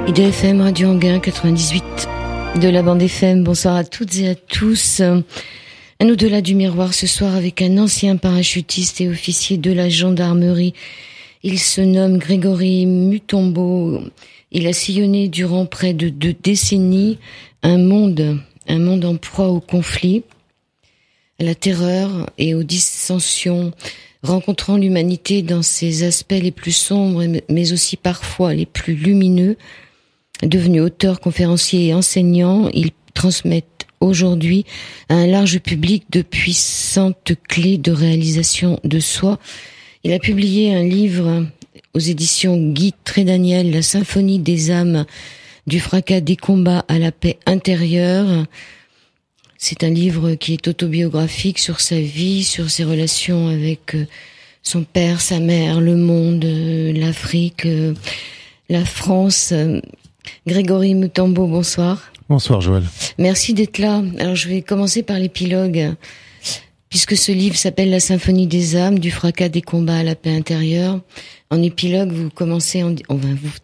IDFM Radio Anguin 98 de la bande FM. Bonsoir à toutes et à tous. Un au-delà du miroir ce soir avec un ancien parachutiste et officier de la gendarmerie. Il se nomme Grégory Mutombo. Il a sillonné durant près de 2 décennies un monde en proie au conflit, à la terreur et aux dissensions, rencontrant l'humanité dans ses aspects les plus sombres, mais aussi parfois les plus lumineux. Devenu auteur, conférencier et enseignant, il transmet aujourd'hui à un large public de puissantes clés de réalisation de soi. Il a publié un livre aux éditions Guy Trédaniel, La symphonie des âmes, du fracas des combats à la paix intérieure. C'est un livre qui est autobiographique sur sa vie, sur ses relations avec son père, sa mère, le monde, l'Afrique, la France. Grégory Mutombo, bonsoir. Bonsoir Joël. Merci d'être là. Alors je vais commencer par l'épilogue, puisque ce livre s'appelle La symphonie des âmes, du fracas des combats à la paix intérieure. En épilogue, vous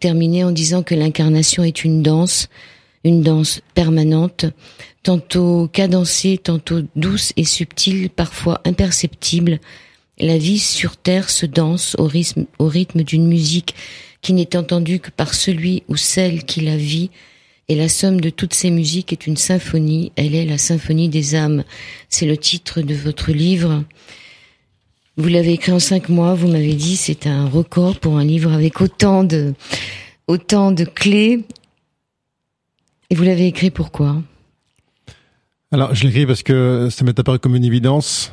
terminez en disant que l'incarnation est une danse permanente, tantôt cadencée, tantôt douce et subtile, parfois imperceptible. La vie sur terre se danse au rythme d'une musique qui n'est entendue que par celui ou celle qui la vit, et la somme de toutes ces musiques est une symphonie. Elle est la symphonie des âmes. C'est le titre de votre livre. Vous l'avez écrit en 5 mois, vous m'avez dit, c'est un record pour un livre avec autant de clés. Et vous l'avez écrit pourquoi ? Alors, je l'ai écrit parce que ça m'est apparu comme une évidence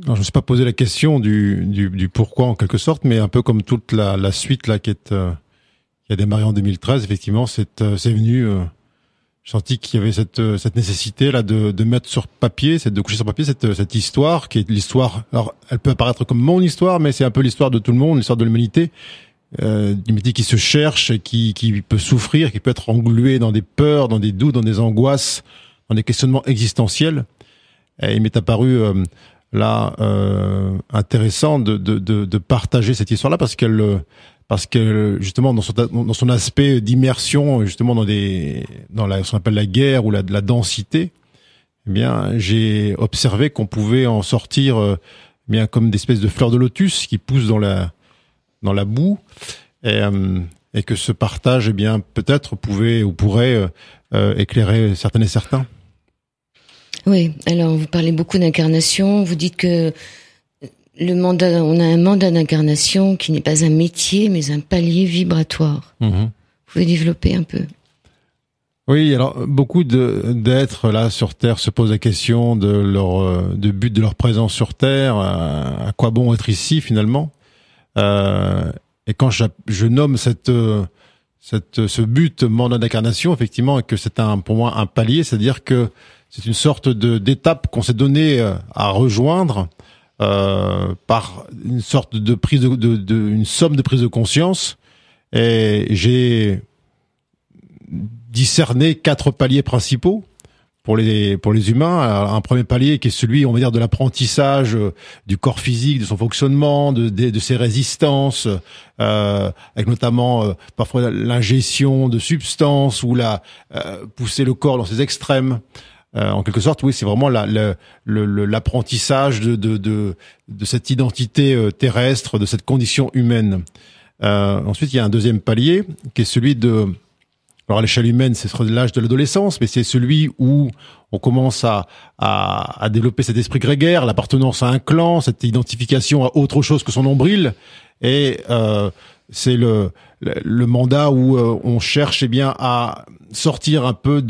Alors, je me suis pas posé la question du pourquoi en quelque sorte, mais un peu comme toute la suite là qui a démarré en 2013. Effectivement, c'est venu. J'ai senti qu'il y avait cette nécessité là de mettre sur papier, de coucher sur papier cette histoire qui est l'histoire. Alors, elle peut apparaître comme mon histoire, mais c'est un peu l'histoire de tout le monde, l'histoire de l'humanité. L'humanité qui se cherche, qui peut souffrir, qui peut être engluée dans des peurs, dans des doutes, dans des angoisses, dans des questionnements existentiels. Et il m'est apparu intéressant de partager cette histoire-là parce qu'elle justement dans son aspect d'immersion justement dans ce qu'on appelle la guerre ou la densité, eh bien j'ai observé qu'on pouvait en sortir bien comme des espèces de fleurs de lotus qui poussent dans la boue et que ce partage eh bien peut-être pouvait ou pourrait éclairer certaines et certains. Oui, alors vous parlez beaucoup d'incarnation, vous dites que on a un mandat d'incarnation qui n'est pas un métier, mais un palier vibratoire. Mmh. Vous pouvez développer un peu ? Oui, alors beaucoup d'êtres là sur Terre se posent la question de but de leur présence sur Terre, à quoi bon être ici finalement. Et quand je nomme ce but mandat d'incarnation, effectivement, et que c'est pour moi un palier, c'est-à-dire que c'est une sorte d'étape qu'on s'est donné à rejoindre par une sorte de prise une somme de prise de conscience. Et j'ai discerné 4 paliers principaux pour les humains. Alors, un premier palier qui est celui, on va dire, de l'apprentissage du corps physique, de son fonctionnement, de ses résistances, avec notamment parfois l'ingestion de substances ou pousser le corps dans ses extrêmes. En quelque sorte, oui, c'est vraiment l'apprentissage de cette identité terrestre, de cette condition humaine. Ensuite, il y a un deuxième palier qui est celui alors à l'échelle humaine, c'est l'âge de l'adolescence, mais c'est celui où on commence à développer cet esprit grégaire, l'appartenance à un clan, cette identification à autre chose que son nombril, et c'est le mandat où on cherche eh bien à sortir un peu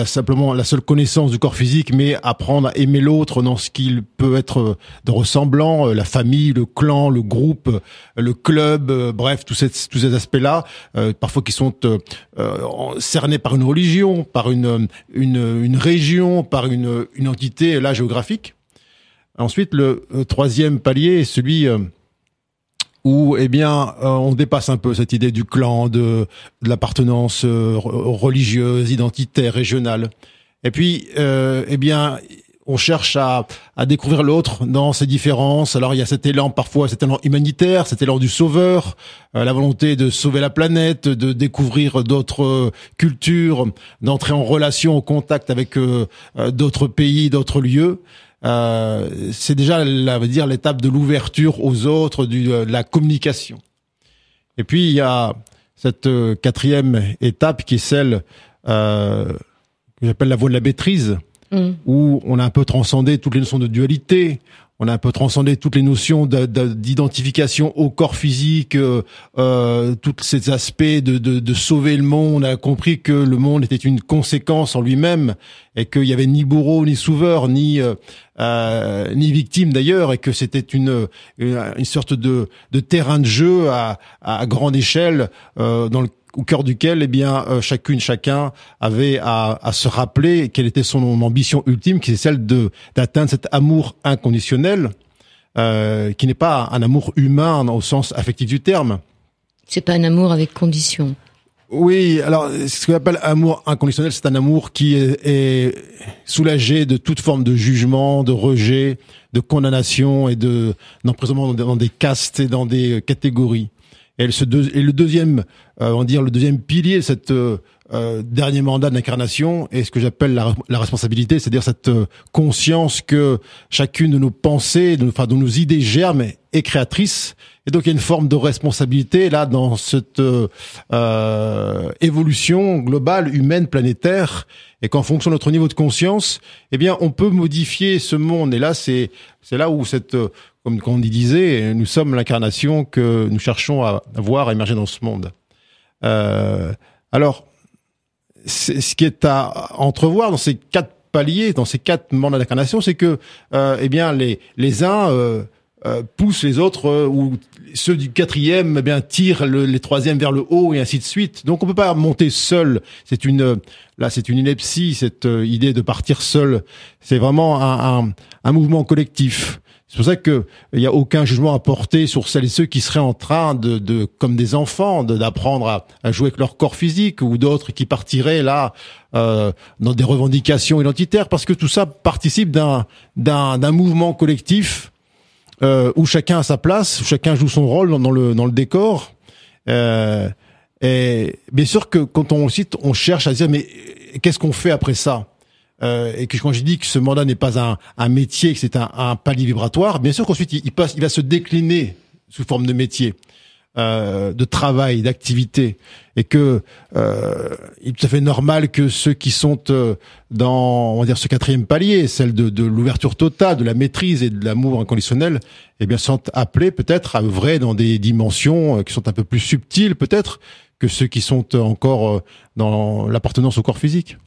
simplement la seule connaissance du corps physique, mais apprendre à aimer l'autre dans ce qu'il peut être de ressemblant, la famille, le clan, le groupe, le club, bref, tous ces aspects-là, parfois qui sont cernés par une religion, par une région, par une entité là géographique. Ensuite, le troisième palier est celui où eh bien on dépasse un peu cette idée du clan, de l'appartenance religieuse, identitaire, régionale. Et puis eh bien on cherche à découvrir l'autre dans ses différences. Alors il y a cet élan, parfois cet élan humanitaire, cet élan du sauveur, la volonté de sauver la planète, de découvrir d'autres cultures, d'entrer en relation, au contact avec d'autres pays, d'autres lieux. C'est déjà, on va dire, l'étape de l'ouverture aux autres, de la communication. Et puis il y a cette quatrième étape qui est celle que j'appelle la voie de la maîtrise, où on a un peu transcendé toutes les notions de dualité, on a un peu transcendé toutes les notions d'identification au corps physique, tous ces aspects de sauver le monde. On a compris que le monde était une conséquence en lui-même et qu'il y avait ni bourreau, ni sauveur, ni victime d'ailleurs, et que c'était une sorte de terrain de jeu à grande échelle, au cœur duquel, chacun avait à se rappeler quelle était son ambition ultime, qui est celle d'atteindre cet amour inconditionnel, qui n'est pas un amour humain au sens affectif du terme. C'est pas un amour avec condition. Oui, alors ce qu'on appelle amour inconditionnel, c'est un amour qui est soulagé de toute forme de jugement, de rejet, de condamnation et d'emprisonnement dans des castes et dans des catégories. Et le deuxième, le deuxième pilier de cette dernier mandat d'incarnation est ce que j'appelle la responsabilité, c'est-à-dire cette conscience que chacune de nos pensées, de nos idées germes est créatrice. Et donc il y a une forme de responsabilité là dans cette évolution globale, humaine, planétaire, et qu'en fonction de notre niveau de conscience, on peut modifier ce monde. Et là, c'est là où comme on disait, nous sommes l'incarnation que nous cherchons à voir émerger dans ce monde. Alors, ce qui est à entrevoir dans ces 4 paliers, dans ces 4 mandats d'incarnation, c'est que, les uns poussent les autres, ou ceux du 4e, tirent les 3e vers le haut, et ainsi de suite. Donc, on peut pas monter seul. C'est une ineptie, cette idée de partir seul. C'est vraiment un mouvement collectif. C'est pour ça que il y a aucun jugement à porter sur celles et ceux qui seraient en train de comme des enfants, d'apprendre à jouer avec leur corps physique, ou d'autres qui partiraient là dans des revendications identitaires, parce que tout ça participe d'un mouvement collectif où chacun a sa place, où chacun joue son rôle dans le décor. Et bien sûr que quand on cherche à dire mais qu'est-ce qu'on fait après ça? Et que quand je dis que ce mandat n'est pas un métier, que c'est un palier vibratoire, bien sûr qu'ensuite il va se décliner sous forme de métier, de travail, d'activité, et que il est tout à fait normal que ceux qui sont dans, on va dire, ce 4e palier, celle de l'ouverture totale, de la maîtrise et de l'amour inconditionnel, sont appelés peut-être à œuvrer dans des dimensions qui sont un peu plus subtiles peut-être que ceux qui sont encore dans l'appartenance au corps physique.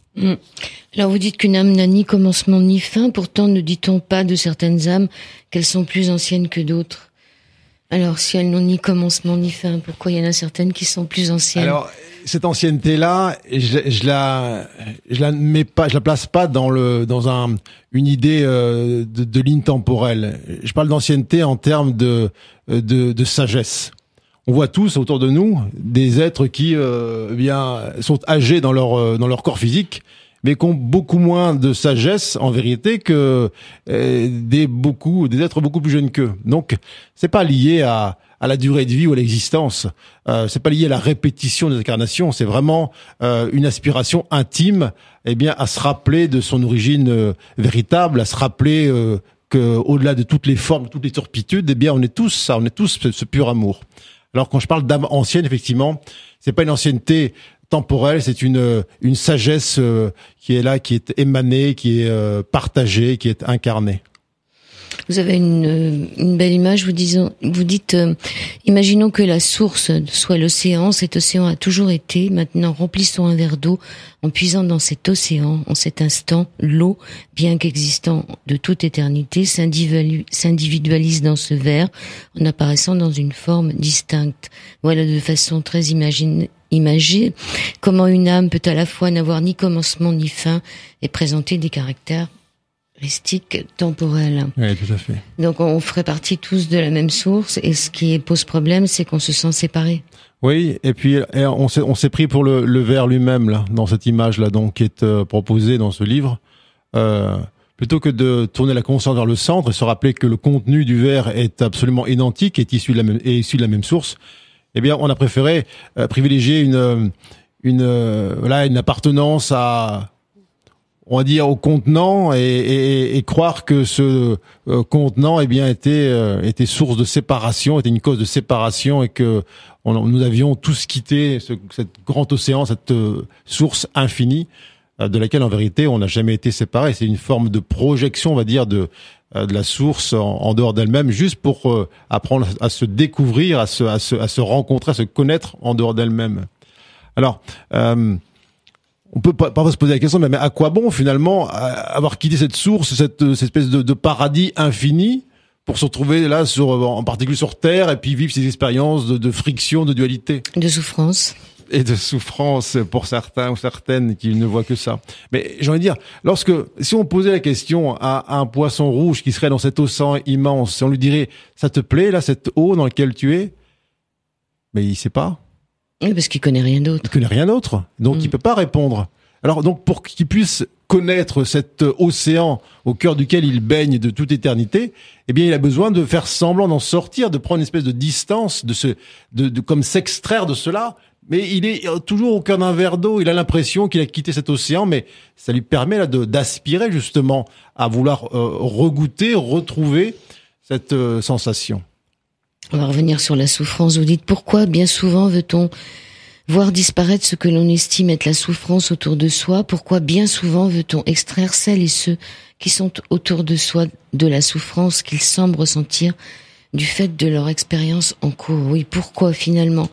Alors vous dites qu'une âme n'a ni commencement ni fin, pourtant ne dit-on pas de certaines âmes qu'elles sont plus anciennes que d'autres? Alors si elles n'ont ni commencement ni fin, pourquoi il y en a certaines qui sont plus anciennes? Alors cette ancienneté-là, je la mets pas, je la place pas dans une idée de ligne temporelle. Je parle d'ancienneté en termes de sagesse. On voit tous autour de nous des êtres qui sont âgés dans leur corps physique, mais qui ont beaucoup moins de sagesse en vérité que des êtres beaucoup plus jeunes qu'eux. Donc c'est pas lié à la durée de vie ou à l'existence. C'est pas lié à la répétition des incarnations. C'est vraiment une aspiration intime, à se rappeler de son origine véritable, à se rappeler que au-delà de toutes les formes, toutes les turpitudes, on est tous ça, on est tous ce pur amour. Alors quand je parle d'âme ancienne, effectivement, c'est pas une ancienneté temporelle, c'est une sagesse qui est là, qui est émanée, qui est partagée, qui est incarnée. Vous avez une belle image, vous dites, imaginons que la source soit l'océan, cet océan a toujours été, maintenant remplissons un verre d'eau en puisant dans cet océan, en cet instant, l'eau, bien qu'existant de toute éternité, s'individualise dans ce verre en apparaissant dans une forme distincte. Voilà de façon très imagée comment une âme peut à la fois n'avoir ni commencement ni fin et présenter des caractères temporelle. Oui, tout à fait. Donc on ferait partie tous de la même source, et ce qui pose problème, c'est qu'on se sent séparés. Oui, et puis on s'est pris pour le verre lui-même là, dans cette image là, donc qui est proposée dans ce livre. plutôt que de tourner la conscience vers le centre et se rappeler que le contenu du verre est absolument identique, est issu de la même source, eh bien, on a préféré privilégier une appartenance on va dire, au contenant et croire que ce contenant, eh bien, était source de séparation, était une cause de séparation et que nous avions tous quitté cet grand océan, cette source infinie de laquelle, en vérité, on n'a jamais été séparés. C'est une forme de projection, on va dire, de la source en dehors d'elle-même, juste pour apprendre à se découvrir, à se rencontrer, à se connaître en dehors d'elle-même. Alors, on peut pas se poser la question, mais à quoi bon finalement avoir quitté cette source, cette espèce de paradis infini, pour se retrouver là en particulier sur Terre, et puis vivre ces expériences de friction, de dualité, de souffrance. Et de souffrance pour certains ou certaines qui ne voient que ça. Mais j'ai envie de dire, si on posait la question à un poisson rouge qui serait dans cet océan immense, si on lui dirait, ça te plaît là, cette eau dans laquelle tu es? Mais il sait pas. Oui, parce qu'il connaît rien d'autre. Il connaît rien d'autre, donc il peut pas répondre. Alors donc pour qu'il puisse connaître cet océan au cœur duquel il baigne de toute éternité, eh bien il a besoin de faire semblant d'en sortir, de prendre une espèce de distance, comme s'extraire de cela. Mais il est toujours au cœur d'un verre d'eau. Il a l'impression qu'il a quitté cet océan, mais ça lui permet là d'aspirer justement à vouloir regoûter, retrouver cette sensation. On va revenir sur la souffrance. Vous dites pourquoi bien souvent veut-on voir disparaître ce que l'on estime être la souffrance autour de soi? Pourquoi bien souvent veut-on extraire celles et ceux qui sont autour de soi de la souffrance qu'ils semblent ressentir du fait de leur expérience en cours? Oui, pourquoi finalement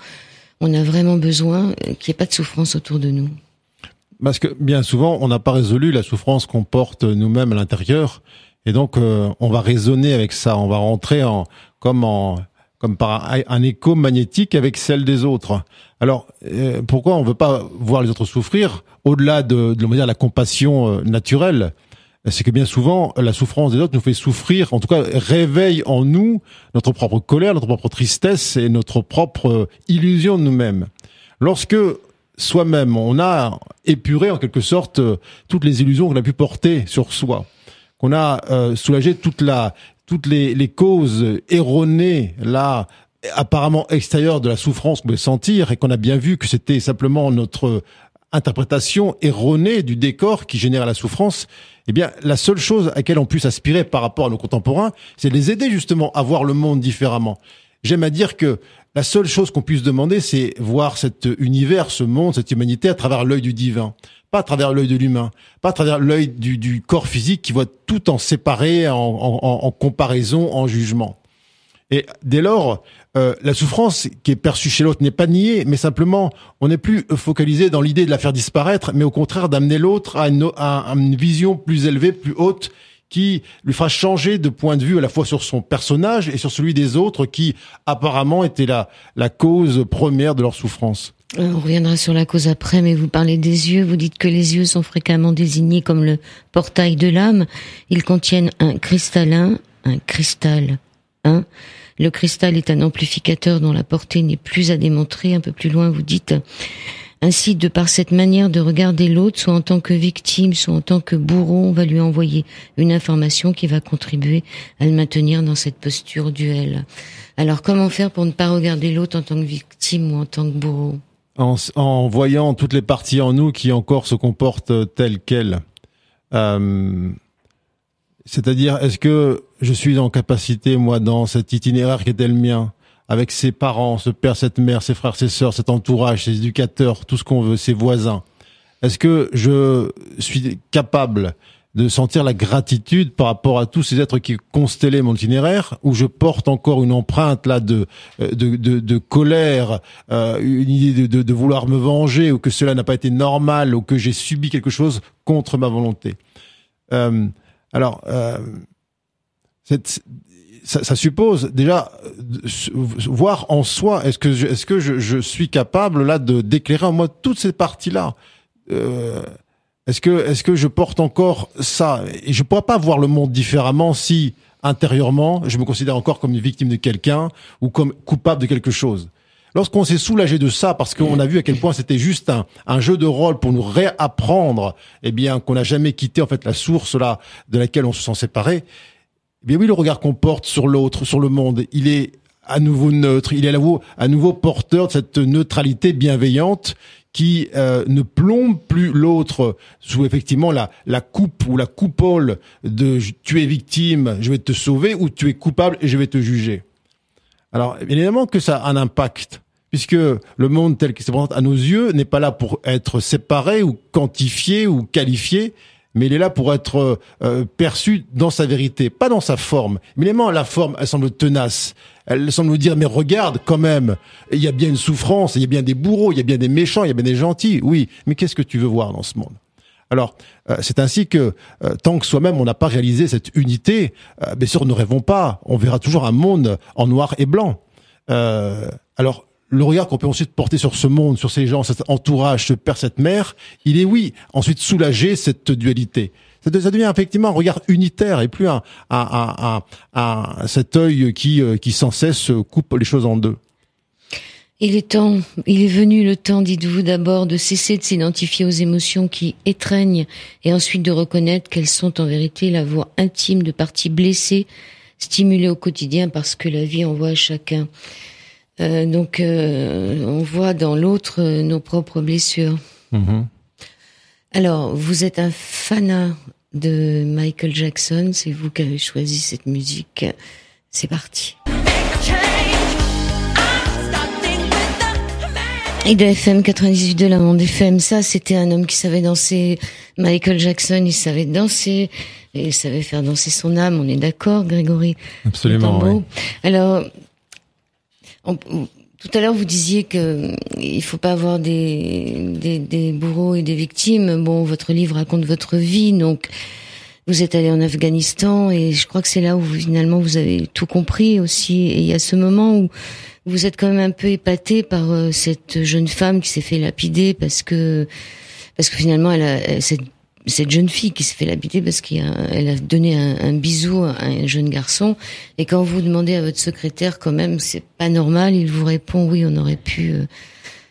on a vraiment besoin qu'il n'y ait pas de souffrance autour de nous? Parce que bien souvent, on n'a pas résolu la souffrance qu'on porte nous-mêmes à l'intérieur. Et donc, on va raisonner avec ça. On va rentrer comme par un écho magnétique avec celle des autres. Alors, pourquoi on veut pas voir les autres souffrir au-delà de la compassion naturelle? C'est que bien souvent, la souffrance des autres nous fait souffrir, en tout cas réveille en nous notre propre colère, notre propre tristesse et notre propre illusion de nous-mêmes. Lorsque soi-même, on a épuré en quelque sorte toutes les illusions qu'on a pu porter sur soi, qu'on a soulagé toutes les causes erronées, là, apparemment extérieures de la souffrance qu'on pouvait sentir, et qu'on a bien vu que c'était simplement notre interprétation erronée du décor qui génère la souffrance, eh bien, la seule chose à laquelle on puisse aspirer par rapport à nos contemporains, c'est de les aider justement à voir le monde différemment. J'aime à dire que la seule chose qu'on puisse demander, c'est voir cet univers, ce monde, cette humanité à travers l'œil du divin. Pas à travers l'œil de l'humain, pas à travers l'œil du corps physique qui voit tout en séparé, en comparaison, en jugement. Et dès lors, la souffrance qui est perçue chez l'autre n'est pas niée, mais simplement, on n'est plus focalisé dans l'idée de la faire disparaître, mais au contraire d'amener l'autre à une vision plus élevée, plus haute, qui lui fera changer de point de vue à la fois sur son personnage et sur celui des autres qui, apparemment, étaient la cause première de leur souffrance. On reviendra sur la cause après, mais vous parlez des yeux. Vous dites que les yeux sont fréquemment désignés comme le portail de l'âme. Ils contiennent un cristal. Le cristal est un amplificateur dont la portée n'est plus à démontrer. Un peu plus loin, vous dites ainsi, de par cette manière de regarder l'autre, soit en tant que victime, soit en tant que bourreau, on va lui envoyer une information qui va contribuer à le maintenir dans cette posture duel. Alors, comment faire pour ne pas regarder l'autre en tant que victime ou en tant que bourreau? En voyant toutes les parties en nous qui encore se comportent telles quelles. C'est-à-dire, est-ce que je suis en capacité, moi, dans cet itinéraire qui était le mien, avec ses parents, ce père, cette mère, ses frères, ses sœurs, cet entourage, ses éducateurs, tout ce qu'on veut, ses voisins, est-ce que je suis capable de sentir la gratitude par rapport à tous ces êtres qui constellaient mon itinéraire, où je porte encore une empreinte là de colère, une idée de vouloir me venger, ou que cela n'a pas été normal, ou que j'ai subi quelque chose contre ma volonté. Ça suppose déjà voir en soi, est-ce que je suis capable là d'éclairer en moi toutes ces parties-là. Est-ce que je porte encore ça? Et je pourrais pas voir le monde différemment si, intérieurement, je me considère encore comme une victime de quelqu'un ou comme coupable de quelque chose. Lorsqu'on s'est soulagé de ça, parce qu'on a vu à quel point c'était juste un jeu de rôle pour nous réapprendre, eh bien, qu'on n'a jamais quitté, en fait, la source, là, de laquelle on se sent séparé, eh bien oui, le regard qu'on porte sur l'autre, sur le monde, il est à nouveau neutre, il est à nouveau porteur de cette neutralité bienveillante qui ne plombe plus l'autre sous effectivement la coupe ou la coupole de tu es victime, je vais te sauver, ou tu es coupable et je vais te juger. Alors, évidemment que ça a un impact, puisque le monde tel qu'il se présente à nos yeux n'est pas là pour être séparé ou quantifié ou qualifié, mais il est là pour être perçu dans sa vérité, pas dans sa forme. Évidemment, la forme, elle semble tenace. Elle semble nous dire, mais regarde, quand même, il y a bien une souffrance, il y a bien des bourreaux, il y a bien des méchants, il y a bien des gentils. Oui, mais qu'est-ce que tu veux voir dans ce monde ? Alors, c'est ainsi que tant que soi-même on n'a pas réalisé cette unité, bien sûr, ne rêvons pas. On verra toujours un monde en noir et blanc. Alors, le regard qu'on peut ensuite porter sur ce monde, sur ces gens, cet entourage, ce père, cette mère, il est, oui, ensuite soulager cette dualité. Ça devient effectivement un regard unitaire et plus cet œil qui sans cesse coupe les choses en deux. Il est venu le temps, dites-vous, d'abord de cesser de s'identifier aux émotions qui étreignent et ensuite de reconnaître qu'elles sont en vérité la voix intime de parties blessées, stimulées au quotidien parce que la vie envoie à chacun. Donc, on voit dans l'autre nos propres blessures. Mm-hmm. Alors, vous êtes un fanat de Michael Jackson, c'est vous qui avez choisi cette musique. C'est parti. Et de FM 98 de la Bande FM, ça c'était un homme qui savait danser. Michael Jackson, il savait danser et il savait faire danser son âme, on est d'accord, Grégory? Absolument, oui. Alors, tout à l'heure vous disiez que il faut pas avoir des bourreaux et des victimes. Bon, votre livre raconte votre vie, donc vous êtes allé en Afghanistan et je crois que c'est là où finalement vous avez tout compris aussi. Et il y a ce moment où vous êtes quand même un peu épaté par cette jeune femme qui s'est fait lapider parce que finalement cette jeune fille qui s'est fait lapider parce qu'elle a donné un bisou à un jeune garçon, et quand vous demandez à votre secrétaire quand même c'est pas normal, il vous répond oui, on aurait pu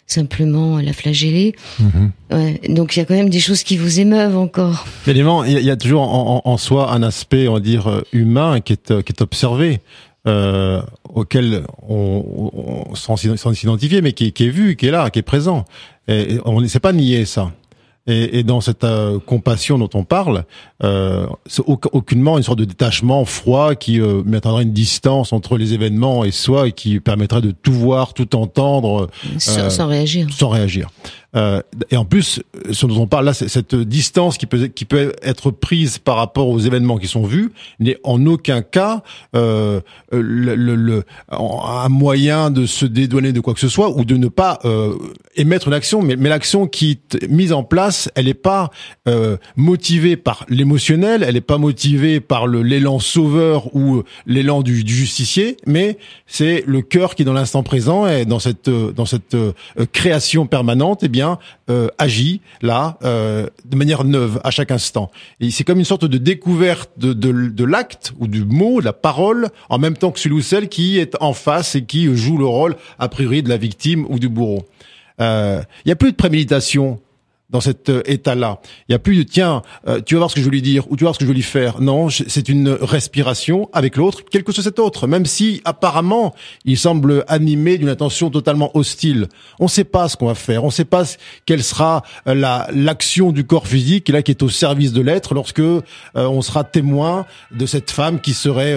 simplement la flageller. Mm-hmm. Ouais, donc il y a quand même des choses qui vous émeuvent encore. Évidemment, il y a toujours en soi un aspect, on va dire, humain qui est observé. Auquel sans s'identifier, mais qui est vu, qui est là, qui est présent. Et on ne sait pas nier ça. Et dans cette compassion dont on parle, c'est aucunement une sorte de détachement froid qui mettra une distance entre les événements et soi et qui permettrait de tout voir, tout entendre, sans réagir. Sans réagir. Et en plus, ce dont on parle là, c'est cette distance qui peut être prise par rapport aux événements qui sont vus, n'est en aucun cas un moyen de se dédouaner de quoi que ce soit ou de ne pas émettre une action. Mais l'action qui est mise en place, elle n'est pas motivée par l'émotionnel, elle n'est pas motivée par l'élan sauveur ou l'élan du justicier, mais c'est le cœur qui, dans l'instant présent, et dans cette création permanente, eh bien, agit là de manière neuve à chaque instant. Et c'est comme une sorte de découverte de l'acte ou du mot, de la parole, en même temps que celui ou celle qui est en face et qui joue le rôle a priori de la victime ou du bourreau. Il y a plus de préméditation dans cet état-là. Il y a plus de tiens, tu vas voir ce que je veux lui dire ou tu vas voir ce que je veux lui faire. Non, c'est une respiration avec l'autre, quel que soit cet autre, même si apparemment il semble animé d'une intention totalement hostile. On ne sait pas ce qu'on va faire, on ne sait pas quelle sera l'action du corps physique là qui est au service de l'être lorsque on sera témoin de cette femme qui serait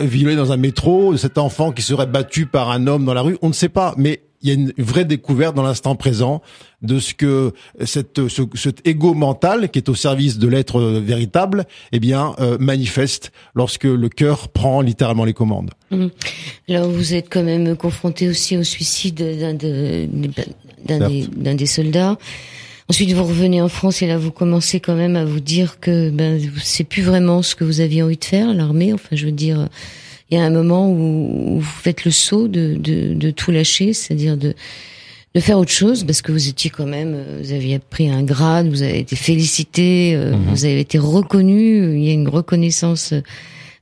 violée dans un métro, de cet enfant qui serait battu par un homme dans la rue. On ne sait pas, mais il y a une vraie découverte dans l'instant présent de ce que cet ego mental qui est au service de l'être véritable, eh bien, manifeste lorsque le cœur prend littéralement les commandes. Mmh. Alors, vous êtes quand même confronté aussi au suicide d'un des soldats. Ensuite, vous revenez en France et là, vous commencez quand même à vous dire que c'est plus vraiment ce que vous aviez envie de faire, l'armée. Enfin, je veux dire, il y a un moment où vous faites le saut de tout lâcher, c'est-à-dire de faire autre chose, parce que vous étiez quand même, vous aviez pris un grade, vous avez été félicité, vous avez été reconnu, il y a une reconnaissance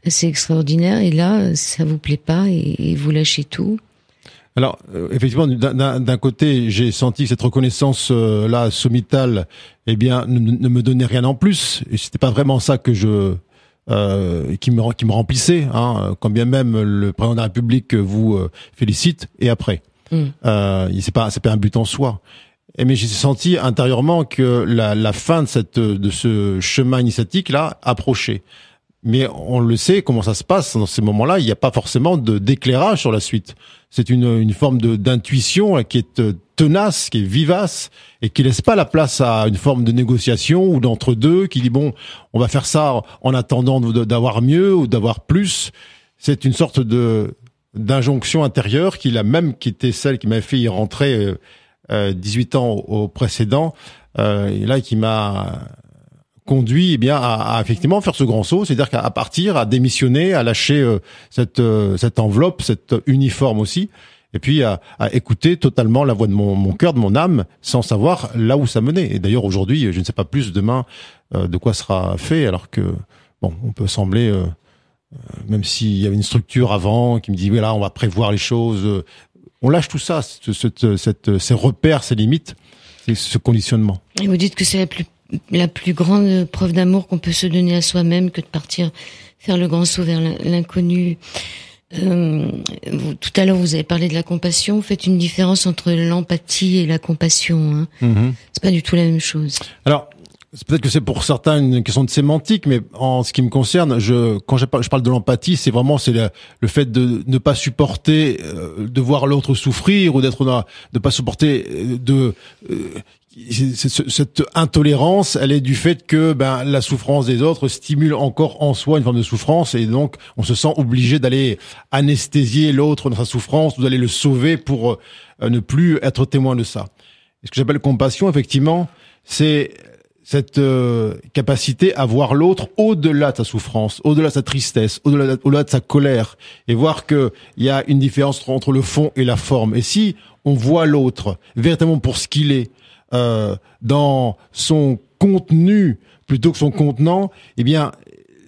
assez extraordinaire, et là, ça vous plaît pas et vous lâchez tout. Alors, effectivement, d'un côté, j'ai senti que cette reconnaissance là sommitale, eh bien, ne me donnait rien en plus. Et c'était pas vraiment ça que qui me remplissait. Hein, quand bien même le président de la République vous félicite et après, c'est pas un but en soi. Mais j'ai senti intérieurement que la fin de ce chemin initiatique là approchait. Mais on le sait, comment ça se passe dans ces moments-là, il n'y a pas forcément d'éclairage sur la suite. C'est une forme d'intuition qui est tenace, qui est vivace, et qui laisse pas la place à une forme de négociation ou d'entre-deux, qui dit bon, on va faire ça en attendant d'avoir mieux ou d'avoir plus. C'est une sorte d'injonction intérieure qui était celle qui m'a fait y rentrer 18 ans au précédent, et là qui m'a conduit à effectivement faire ce grand saut, c'est-à-dire qu'à partir, à démissionner, à lâcher cette enveloppe, cet uniforme aussi, et puis à écouter totalement la voix de mon cœur, de mon âme, sans savoir là où ça menait. Et d'ailleurs aujourd'hui, je ne sais pas plus demain de quoi sera fait, alors que bon, on peut sembler, même s'il y avait une structure avant qui me dit voilà, on va prévoir les choses, on lâche tout ça, ces repères, ces limites, ce conditionnement. Et vous dites que c'est la plus grande preuve d'amour qu'on peut se donner à soi-même que de partir faire le grand saut vers l'inconnu. Tout à l'heure, vous avez parlé de la compassion. Vous faites une différence entre l'empathie et la compassion. Hein. C'est pas du tout la même chose. Alors, peut-être que c'est pour certains une question de sémantique, mais en ce qui me concerne, quand je parle de l'empathie, c'est le fait de ne pas supporter de voir l'autre souffrir ou de pas supporter cette intolérance, elle est du fait que la souffrance des autres stimule encore en soi une forme de souffrance, et donc on se sent obligé d'aller anesthésier l'autre dans sa souffrance ou d'aller le sauver pour ne plus être témoin de ça. Et ce que j'appelle compassion, effectivement, c'est cette capacité à voir l'autre au-delà de sa souffrance, au-delà de sa tristesse, au-delà de sa colère, et voir que il y a une différence entre le fond et la forme. Et si on voit l'autre véritablement pour ce qu'il est, dans son contenu plutôt que son contenant, eh bien,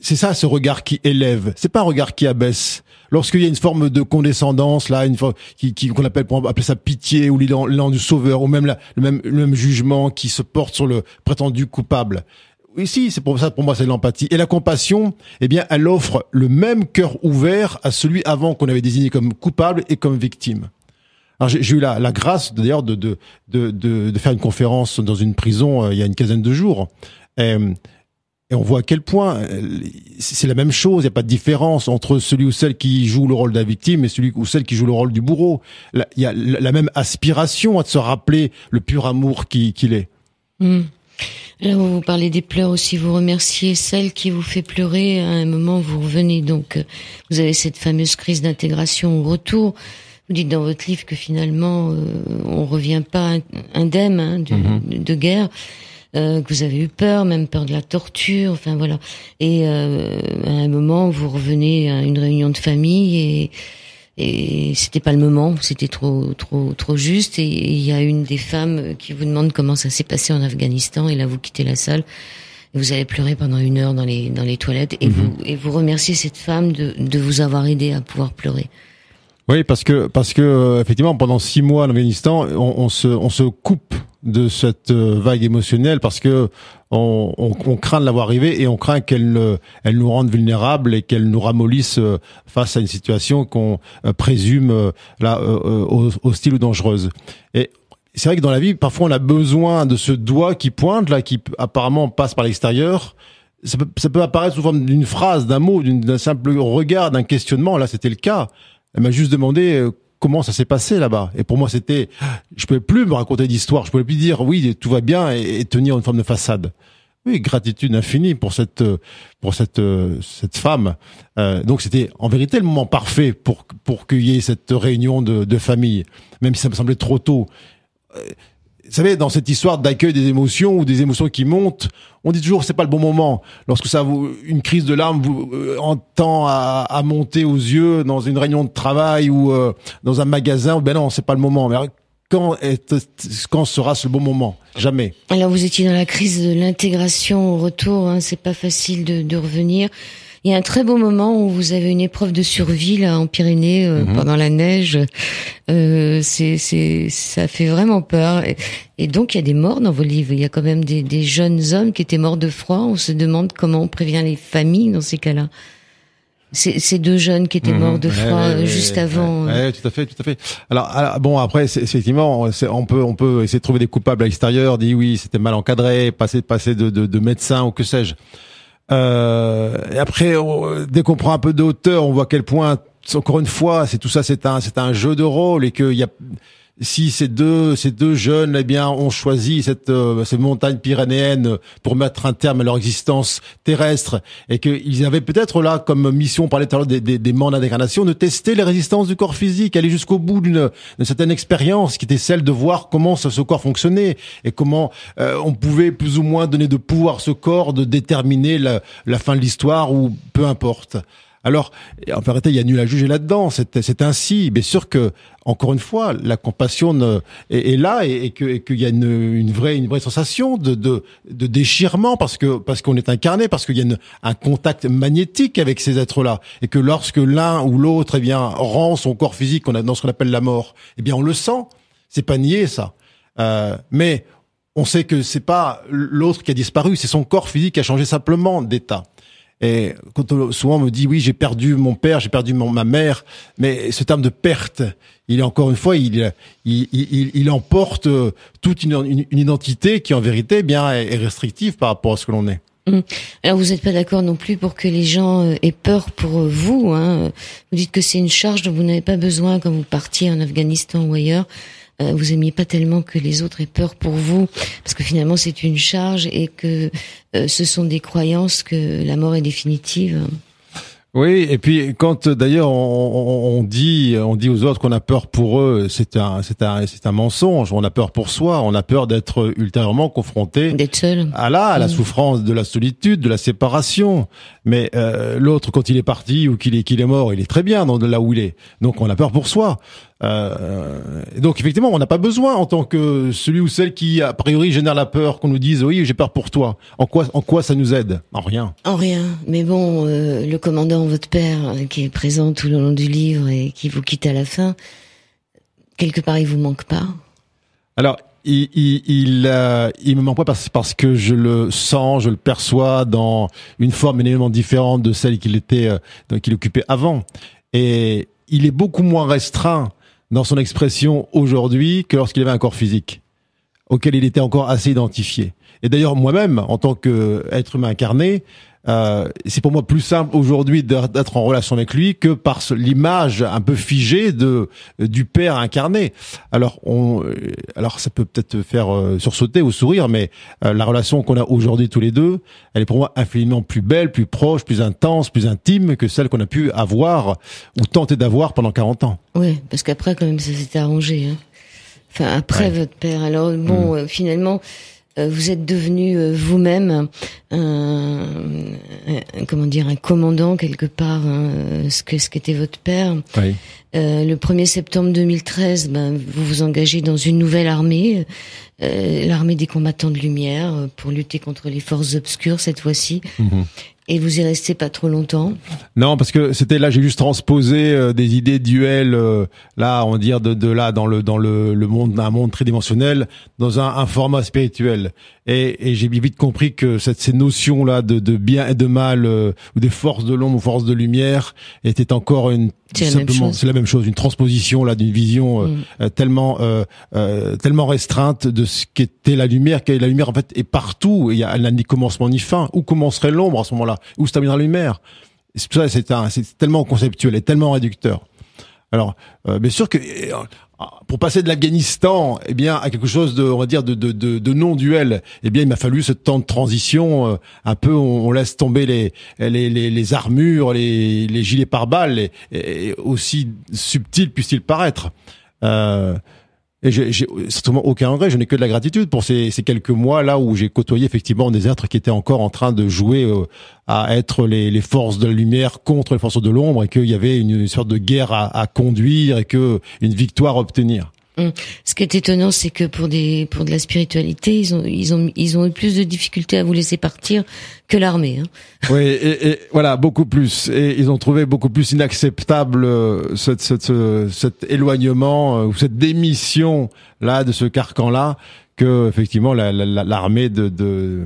c'est ça, ce regard qui élève. C'est pas un regard qui abaisse. Lorsqu'il y a une forme de condescendance, là, qu'on appelle, pour appeler ça pitié, ou l'élan du sauveur, ou même le même jugement qui se porte sur le prétendu coupable. Ici, c'est pour ça, pour moi, c'est l'empathie. Et la compassion, eh bien, elle offre le même cœur ouvert à celui avant qu'on avait désigné comme coupable et comme victime. Alors j'ai eu la grâce d'ailleurs de faire une conférence dans une prison il y a une quinzaine de jours, et on voit à quel point c'est la même chose. Il n'y a pas de différence entre celui ou celle qui joue le rôle de la victime et celui ou celle qui joue le rôle du bourreau. Il y a la même aspiration à se rappeler le pur amour qu'il est. Là, vous parlez des pleurs aussi, vous remerciez celle qui vous fait pleurer. À un moment, vous revenez, donc vous avez cette fameuse crise d'intégration au retour. Vous dites dans votre livre que finalement, on revient pas indemne de guerre, que vous avez eu peur, même peur de la torture, enfin voilà. Et à un moment, vous revenez à une réunion de famille et c'était pas le moment, c'était trop juste. Et il y a une des femmes qui vous demande comment ça s'est passé en Afghanistan, et là vous quittez la salle. Et vous allez pleurer pendant 1 heure dans les toilettes, et vous remerciez cette femme de vous avoir aidé à pouvoir pleurer. Oui, parce que effectivement, pendant 6 mois en Afghanistan, on se coupe de cette vague émotionnelle parce que on craint de la voir arriver, et on craint qu'elle nous rende vulnérables et qu'elle nous ramollisse face à une situation qu'on présume hostile ou dangereuse. Et c'est vrai que dans la vie, parfois, on a besoin de ce doigt qui pointe là, qui apparemment passe par l'extérieur. Ça peut apparaître sous forme d'une phrase, d'un mot, d'un simple regard, d'un questionnement. Là, c'était le cas. Elle m'a juste demandé comment ça s'est passé là-bas. Et pour moi, je pouvais plus me raconter d'histoire. Je pouvais plus dire oui, tout va bien et tenir une forme de façade. Oui, gratitude infinie pour cette femme. Donc c'était en vérité le moment parfait pour qu'il y ait cette réunion de famille, même si ça me semblait trop tôt. Vous savez, dans cette histoire d'accueil des émotions ou des émotions qui montent, on dit toujours c'est pas le bon moment. Lorsque une crise de larmes vous entend à monter aux yeux dans une réunion de travail ou dans un magasin, ben non, c'est pas le moment. Mais quand sera ce bon moment? Jamais. Alors vous étiez dans la crise de l'intégration au retour, hein, c'est pas facile de revenir. Il y a un très beau moment où vous avez une épreuve de survie là en Pyrénées pendant la neige. Ça fait vraiment peur. Et donc il y a des morts dans vos livres. Il y a quand même des jeunes hommes qui étaient morts de froid. On se demande comment on prévient les familles dans ces cas-là. Ces deux jeunes qui étaient morts de froid juste avant. Ouais, tout à fait. Alors bon, après, effectivement, on peut essayer de trouver des coupables à l'extérieur, dire oui, c'était mal encadré, passer de médecin ou que sais-je. Et après, dès qu'on prend un peu de hauteur, on voit à quel point, encore une fois, c'est un jeu de rôle et que si ces deux jeunes, eh bien, ont choisi cette montagne pyrénéenne pour mettre un terme à leur existence terrestre et qu'ils avaient peut-être là comme mission, on parlait tout à l'heure des mandats d'incarnation, de tester les résistances du corps physique, aller jusqu'au bout d'une certaine expérience qui était celle de voir comment ce corps fonctionnait et comment on pouvait plus ou moins donner de pouvoir à ce corps de déterminer la fin de l'histoire ou peu importe. Alors, en vérité, il y a nul à juger là-dedans. C'est ainsi. Bien sûr que, encore une fois, la compassion est là et qu'il y a une vraie sensation de déchirement parce qu'on est incarné, parce qu'il y a un contact magnétique avec ces êtres-là et que lorsque l'un ou l'autre, eh bien, rend son corps physique dans ce qu'on appelle la mort, eh bien, on le sent. C'est pas nié, ça. Mais on sait que c'est pas l'autre qui a disparu, c'est son corps physique qui a changé simplement d'état. Et quand souvent on me dit oui, j'ai perdu mon père, j'ai perdu ma mère, mais ce terme de perte, il est encore une fois, il emporte toute une identité qui en vérité bien est restrictive par rapport à ce que l'on est. Alors vous n'êtes pas d'accord non plus pour que les gens aient peur pour vous, hein. Vous dites que c'est une charge dont vous n'avez pas besoin quand vous partiez en Afghanistan ou ailleurs. Vous aimiez pas tellement que les autres aient peur pour vous, parce que finalement c'est une charge et que ce sont des croyances que la mort est définitive. Oui, et puis quand d'ailleurs on dit aux autres qu'on a peur pour eux, c'est un mensonge. On a peur pour soi, on a peur d'être ultérieurement confronté d'être seul à la souffrance de la solitude, de la séparation. Mais l'autre, quand il est parti ou qu'il est mort, il est très bien là où il est. Donc on a peur pour soi. Donc effectivement, on n'a pas besoin en tant que celui ou celle qui a priori génère la peur qu'on nous dise oui, j'ai peur pour toi. En quoi ça nous aide? En rien. En rien. Mais bon, le commandant, votre père, qui est présent tout le long du livre et qui vous quitte à la fin, quelque part il vous manque pas? Alors il me manque pas parce que je le sens, je le perçois dans une forme énormément différente de celle qu'il occupait avant. Et il est beaucoup moins restreint dans son expression aujourd'hui que lorsqu'il avait un corps physique, auquel il était encore assez identifié. Et d'ailleurs, moi-même, en tant qu'être humain incarné, c'est pour moi plus simple aujourd'hui d'être en relation avec lui que par l'image un peu figée du père incarné. Alors ça peut peut-être faire sursauter ou sourire, mais la relation qu'on a aujourd'hui tous les deux, elle est pour moi infiniment plus belle, plus proche, plus intense, plus intime que celle qu'on a pu avoir ou tenter d'avoir pendant 40 ans. Oui, parce qu'après quand même ça s'est arrangé. Hein. Enfin après votre père. Alors bon, finalement. Vous êtes devenu vous-même un commandant quelque part, hein, ce qu'était votre père. Oui. Le 1er septembre 2013, vous vous engagez dans une nouvelle armée, l'armée des combattants de lumière, pour lutter contre les forces obscures cette fois-ci. Et vous y restez pas trop longtemps? Non, parce que là, j'ai juste transposé des idées duels, là, on va dire de là dans le monde, un monde tridimensionnel, dans un format spirituel. Et j'ai vite compris que ces notions là de bien et de mal, ou des forces de l'ombre ou forces de lumière, étaient encore c'est la même chose, une transposition là d'une vision tellement restreinte de ce qu'était la lumière. La lumière en fait est partout, elle n'a ni commencement ni fin. Où commencerait l'ombre à ce moment-là? Où se termine la lumière? C'est pour ça, c'est tellement conceptuel et tellement réducteur. Alors, bien sûr que pour passer de l'Afghanistan, eh bien, à quelque chose on va dire, de non-duel, eh bien, il m'a fallu ce temps de transition. Un peu, on laisse tomber les armures, les gilets pare-balles, et aussi subtils puissent-ils paraître. Et j'ai certainement aucun regret, je n'ai que de la gratitude pour ces quelques mois là où j'ai côtoyé effectivement des êtres qui étaient encore en train de jouer à être les forces de la lumière contre les forces de l'ombre, et qu'il y avait une sorte de guerre à conduire et une victoire à obtenir. Ce qui est étonnant, c'est que pour de la spiritualité, ils ont eu plus de difficultés à vous laisser partir que l'armée. Oui, et voilà, beaucoup plus. Et ils ont trouvé beaucoup plus inacceptable cet éloignement ou cette démission là de ce carcan-là que effectivement l'armée de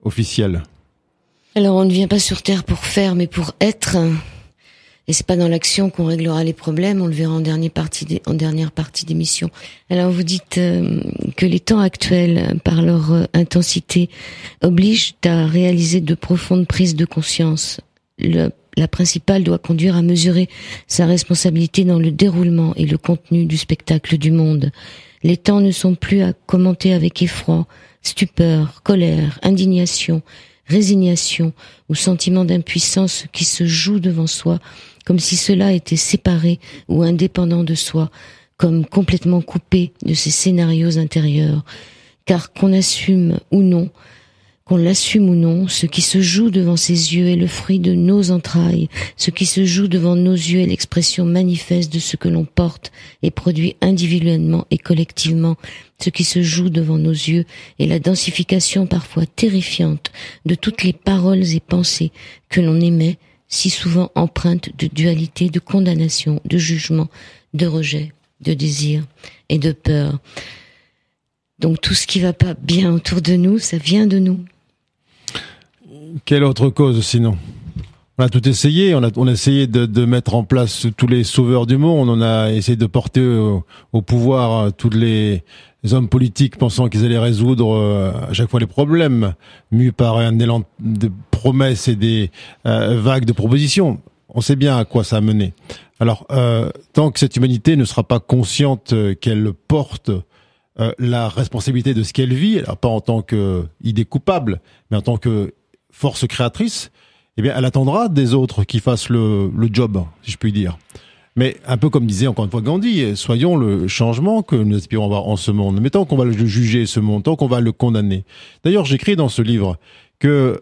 officielle. Alors on ne vient pas sur Terre pour faire, mais pour être. Et c'est pas dans l'action qu'on réglera les problèmes, on le verra en dernière partie d'émission. Alors vous dites que les temps actuels, par leur intensité, obligent à réaliser de profondes prises de conscience. La principale doit conduire à mesurer sa responsabilité dans le déroulement et le contenu du spectacle du monde. Les temps ne sont plus à commenter avec effroi, stupeur, colère, indignation, résignation ou sentiment d'impuissance ce qui se joue devant soi, comme si cela était séparé ou indépendant de soi, comme complètement coupé de ses scénarios intérieurs. Car qu'on l'assume ou non, ce qui se joue devant ses yeux est le fruit de nos entrailles, ce qui se joue devant nos yeux est l'expression manifeste de ce que l'on porte et produit individuellement et collectivement. Ce qui se joue devant nos yeux est la densification parfois terrifiante de toutes les paroles et pensées que l'on émet, si souvent empreintes de dualité, de condamnation, de jugement, de rejet, de désir et de peur. Donc tout ce qui va pas bien autour de nous, ça vient de nous. Quelle autre cause sinon ? On a tout essayé, on a essayé de mettre en place tous les sauveurs du monde, on a essayé de porter au pouvoir tous les hommes politiques pensant qu'ils allaient résoudre à chaque fois les problèmes, mus par un élan de promesses et des vagues de propositions. On sait bien à quoi ça a mené. Alors, tant que cette humanité ne sera pas consciente qu'elle porte la responsabilité de ce qu'elle vit, alors pas en tant qu'idée coupable, mais en tant que force créatrice, eh bien, elle attendra des autres qui fassent le job, si je puis dire. Mais un peu comme disait encore une fois Gandhi, soyons le changement que nous aspirons à avoir en ce monde. Mais tant qu'on va le juger, ce monde, tant qu'on va le condamner. D'ailleurs, j'écris dans ce livre que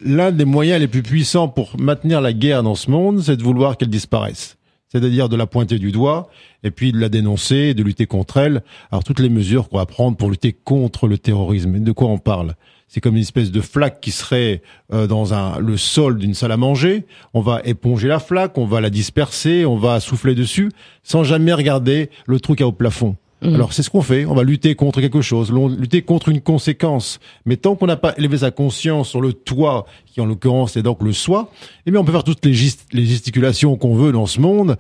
l'un des moyens les plus puissants pour maintenir la guerre dans ce monde, c'est de vouloir qu'elle disparaisse. C'est-à-dire de la pointer du doigt, et puis de la dénoncer, de lutter contre elle. Alors toutes les mesures qu'on va prendre pour lutter contre le terrorisme, de quoi on parle ? C'est comme une espèce de flaque qui serait dans le sol d'une salle à manger. On va éponger la flaque, on va la disperser, on va souffler dessus, sans jamais regarder le trou qu'il y a au plafond. Alors c'est ce qu'on fait, on va lutter contre quelque chose, lutter contre une conséquence. Mais tant qu'on n'a pas élevé sa conscience sur le toit, qui en l'occurrence est donc le soi, eh bien on peut faire toutes les gesticulations qu'on veut dans ce monde,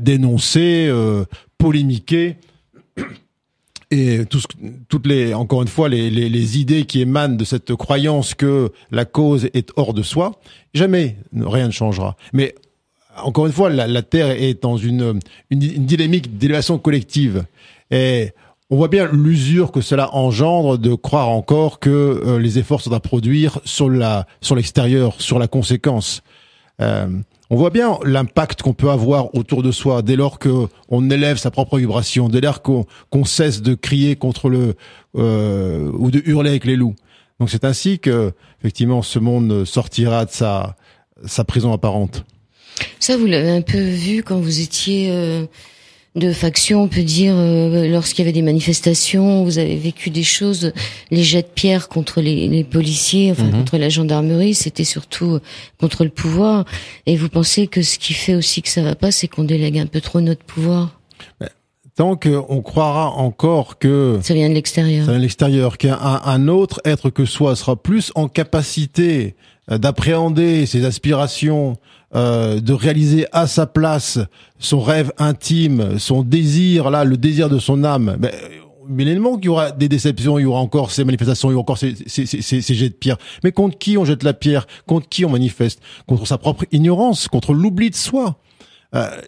dénoncer, polémiquer. Et encore une fois, les idées qui émanent de cette croyance que la cause est hors de soi, jamais rien ne changera. Mais encore une fois, la Terre est dans une dynamique d'élévation collective. Et on voit bien l'usure que cela engendre de croire encore que les efforts sont à produire sur l'extérieur, sur la conséquence. On voit bien l'impact qu'on peut avoir autour de soi dès lors qu'on élève sa propre vibration, dès lors qu'on cesse de crier contre ou de hurler avec les loups. Donc c'est ainsi que effectivement ce monde sortira de sa prison apparente. Ça, vous l'avez un peu vu quand vous étiez de faction, on peut dire, lorsqu'il y avait des manifestations, vous avez vécu des choses, les jets de pierre contre les policiers, contre la gendarmerie, c'était surtout contre le pouvoir. Et vous pensez que ce qui fait aussi que ça va pas, c'est qu'on délègue un peu trop notre pouvoir? Tant qu'on croira encore que ça vient de l'extérieur, qu'un autre être que soi sera plus en capacité d'appréhender ses aspirations, de réaliser à sa place son rêve intime, son désir, le désir de son âme, bien évidemment qu'il y aura des déceptions, il y aura encore ces manifestations, il y aura encore ces jets de pierre. Mais contre qui on jette la pierre? Contre qui on manifeste? Contre sa propre ignorance, contre l'oubli de soi.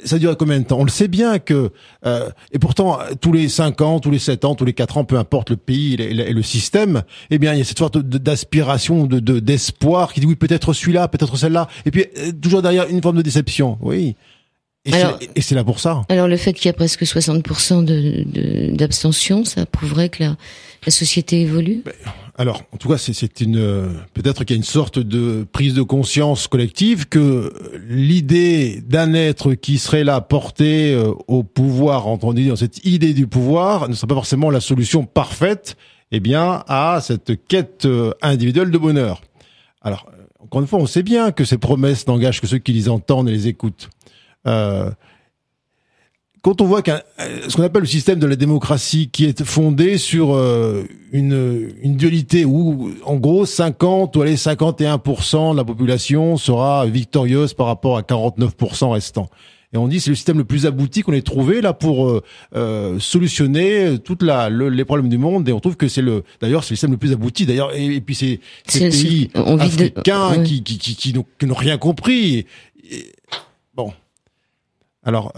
Ça dure combien de temps? On le sait bien que et pourtant tous les 5 ans, tous les 7 ans, tous les 4 ans, peu importe le pays et le système, eh bien il y a cette sorte d'aspiration, d'espoir qui dit oui, peut-être celui-là, peut-être celle-là, et puis toujours derrière une forme de déception. Oui. Et c'est là pour ça. Alors le fait qu'il y a presque 60% d'abstention, ça prouverait que la société évolue. Alors, en tout cas, peut-être qu'il y a une sorte de prise de conscience collective que l'idée d'un être qui serait là porté au pouvoir, entendu dans cette idée du pouvoir, ne serait pas forcément la solution parfaite, à cette quête individuelle de bonheur. Alors, encore une fois, on sait bien que ces promesses n'engagent que ceux qui les entendent et les écoutent. Quand on voit ce qu'on appelle le système de la démocratie qui est fondé sur une dualité où, en gros, 51% de la population sera victorieuse par rapport à 49% restants. Et on dit c'est le système le plus abouti qu'on ait trouvé là pour solutionner les problèmes du monde. Et on trouve que c'est le système le plus abouti. D'ailleurs, et puis c'est ces pays africains qui n'ont rien compris. Bon. Alors,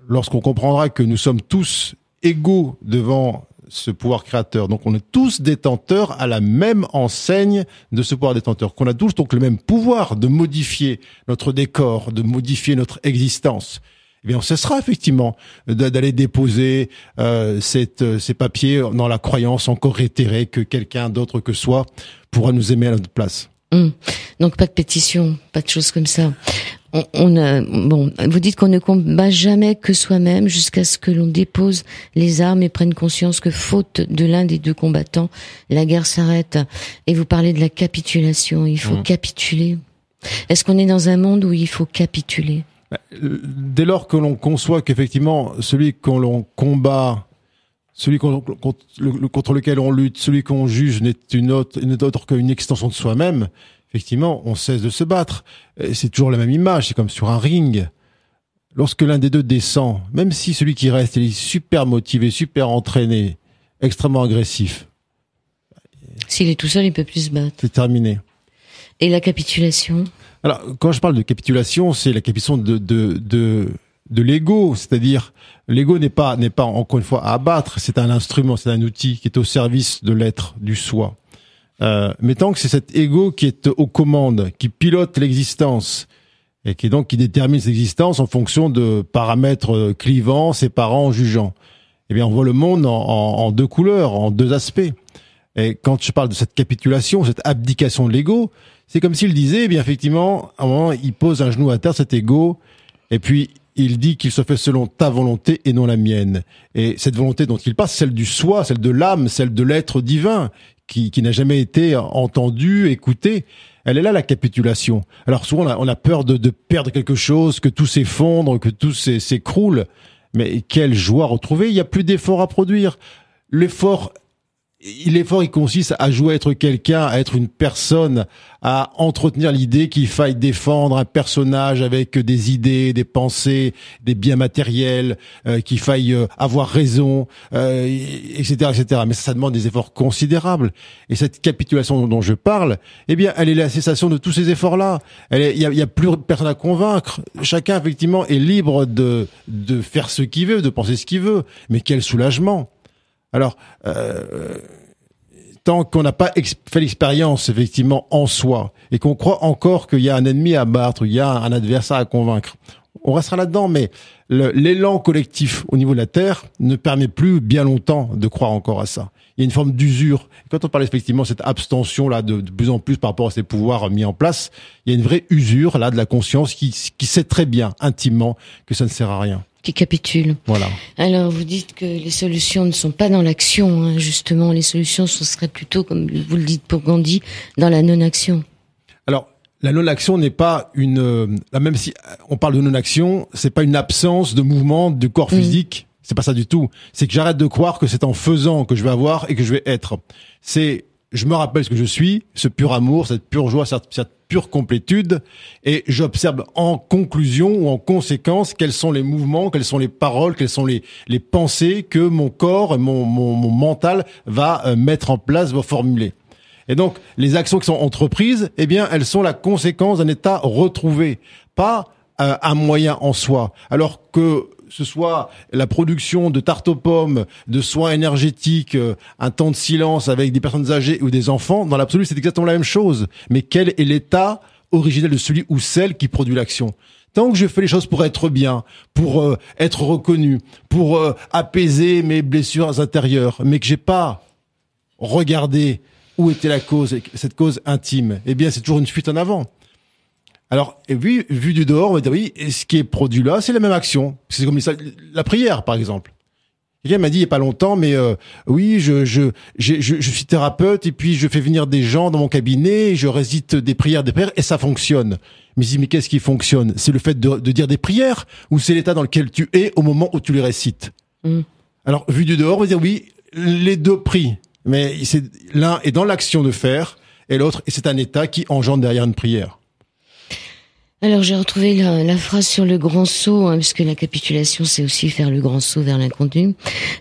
lorsqu'on comprendra que nous sommes tous égaux devant ce pouvoir créateur, donc on est tous détenteurs à la même enseigne de ce pouvoir détenteur, qu'on a tous donc le même pouvoir de modifier notre décor, de modifier notre existence, eh bien on cessera effectivement d'aller déposer ces papiers dans la croyance encore réitérée que quelqu'un d'autre que soi pourra nous aimer à notre place. Donc pas de pétition, pas de choses comme ça. Vous dites qu'on ne combat jamais que soi-même jusqu'à ce que l'on dépose les armes et prenne conscience que faute de l'un des deux combattants, la guerre s'arrête. Et vous parlez de la capitulation. Il faut capituler. Est-ce qu'on est dans un monde où il faut capituler? Dès lors que l'on conçoit qu'effectivement celui que l'on combat, celui contre lequel on lutte, celui qu'on juge n'est une autre qu'une extension de soi-même, effectivement, on cesse de se battre. C'est toujours la même image, c'est comme sur un ring. Lorsque l'un des deux descend, même si celui qui reste il est super motivé, super entraîné, extrêmement agressif. S'il est tout seul, il peut plus se battre. C'est terminé. Et la capitulation? Alors, quand je parle de capitulation, c'est la capitulation de l'ego, c'est-à-dire l'ego n'est pas encore une fois à abattre, c'est un instrument, c'est un outil qui est au service de l'être, du soi. Mais tant que c'est cet ego qui est aux commandes, qui pilote l'existence et qui détermine cette existence en fonction de paramètres clivants, séparants, jugeants, eh bien on voit le monde en deux couleurs, en deux aspects. Et quand je parle de cette capitulation, cette abdication de l'ego, c'est comme s'il disait, eh bien effectivement, à un moment, il pose un genou à terre, cet ego, et puis il dit qu'il se fait selon ta volonté et non la mienne. Et cette volonté dont il parle, celle du soi, celle de l'âme, celle de l'être divin, qui n'a jamais été entendu, écouté. Elle est là, la capitulation. Alors souvent, on a peur de perdre quelque chose, que tout s'effondre, que tout s'écroule. Mais quelle joie retrouvée. Il n'y a plus d'effort à produire. L'effort, il consiste à jouer à être quelqu'un, à être une personne, à entretenir l'idée qu'il faille défendre un personnage avec des idées, des pensées, des biens matériels, qu'il faille avoir raison, etc., etc. Mais ça demande des efforts considérables. Et cette capitulation dont je parle, eh bien, elle est la cessation de tous ces efforts-là. Il y a plus personne à convaincre. Chacun, effectivement, est libre de faire ce qu'il veut, de penser ce qu'il veut. Mais quel soulagement! Alors, tant qu'on n'a pas fait l'expérience effectivement en soi et qu'on croit encore qu'il y a un ennemi à battre, il y a un adversaire à convaincre, on restera là-dedans. Mais l'élan collectif au niveau de la Terre ne permet plus bien longtemps de croire encore à ça. Il y a une forme d'usure. Quand on parle effectivement de cette abstention là de plus en plus par rapport à ces pouvoirs mis en place, il y a une vraie usure là de la conscience qui sait très bien intimement que ça ne sert à rien. Qui capitule. Voilà. Alors, vous dites que les solutions ne sont pas dans l'action, hein, justement. Les solutions, ce serait plutôt, comme vous le dites pour Gandhi, dans la non-action. Alors, la non-action n'est pas même si on parle de non-action, c'est pas une absence de mouvement du corps physique. C'est pas ça du tout. C'est que j'arrête de croire que c'est en faisant que je vais avoir et que je vais être. Je me rappelle ce que je suis, ce pur amour, cette pure joie, cette pure complétude, et j'observe en conclusion ou en conséquence quels sont les mouvements, quelles sont les paroles, quelles sont les pensées que mon corps, mon mental va mettre en place, va formuler. Et donc, les actions qui sont entreprises, eh bien, elles sont la conséquence d'un état retrouvé, pas un moyen en soi. Alors que ce soit la production de tartes aux pommes, de soins énergétiques, un temps de silence avec des personnes âgées ou des enfants, dans l'absolu, c'est exactement la même chose. Mais quel est l'état originel de celui ou celle qui produit l'action? Tant que je fais les choses pour être bien, pour être reconnu, pour apaiser mes blessures intérieures, mais que j'ai pas regardé où était la cause, cette cause intime, eh bien c'est toujours une fuite en avant. Alors, et vu du dehors, on va dire oui, et ce qui est produit là, c'est la même action. C'est comme la prière, par exemple. Quelqu'un m'a dit il y a pas longtemps, mais oui, je suis thérapeute et puis je fais venir des gens dans mon cabinet, et je récite des prières et ça fonctionne. Mais je dis mais qu'est-ce qui fonctionne? C'est le fait de dire des prières ou c'est l'état dans lequel tu es au moment où tu les récites? Alors vu du dehors, on va dire oui, les deux prient, mais c'est l'un est dans l'action de faire et l'autre et c'est un état qui engendre derrière une prière. Alors j'ai retrouvé la phrase sur le grand saut, puisque la capitulation c'est aussi faire le grand saut vers l'inconnu.